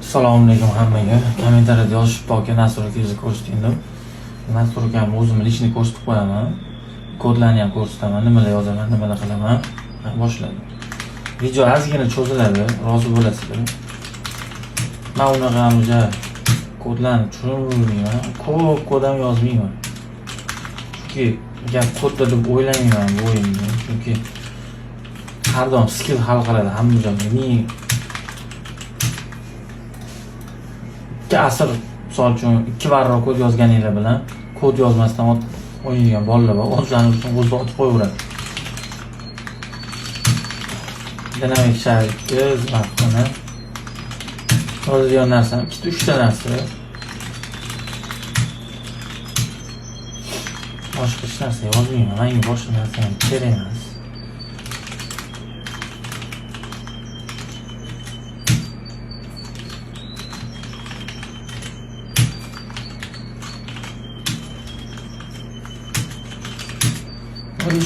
Assalomu alaykum hammaga. Kommentariyada yozishib aka nastroyingizni ko'rsating. Nastroyimni o'zim lishni ko'rsatib qo'yaman. Kodlarni ham ko'rsataman, nimalar yozaman, nimalar qilaman. Boshladim. Video ozgina cho'ziladi, rozi bo'lasizlar. Men unaqa o'sha kodlarni tushunmayman. Kod ham yozmayman. Chunki gap kodda deb o'ylamayman bu o'yinni. Chunki har doim skill hal qiladi hamma joyda. Men 2 asr misol uchun 2 barobar kod yozganinglar bilan kod yozmasdan o'ynaydigan bolalar bor. O'zlari uchun o'zi otib qo'yaveradi. Dinamik sharit vaqtini yozadigan narsam 2-3 ta narsa. Boshqa hech narsa yozmayman. Menga boshqa narsa ham kerak emas.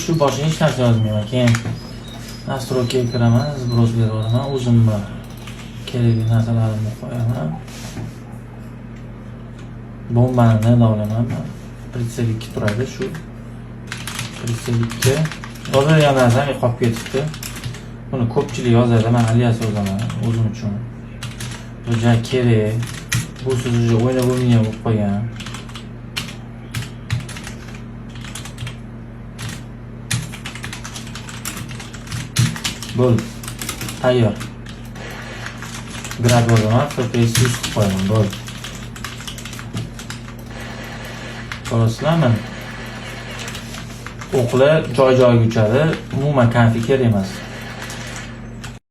Shu boshqa hech narsa yozmayman. Keyin nastroyga kiraman, zbros beraman, o'zimga kerakli narsalarimni qo'yaman. Bombani olaman. Pritsel 2 turadi shu. Pritsel 2 yozadigan narsam qolib ketibdi. Buni ko'pchilik yozadi, men alias yozaman o'zim uchun. Bu juda kerak. Bu siz o'ynab bo'lmagan bo'lib qolgan. Bo'ldi. Tayyor. Grad yozaman, FPS 100 qo'yaman. Bo'ldi. Ko'rasizlarmi? O'qlar joy-joyiga uchadi. Umuman konfig kerak emas.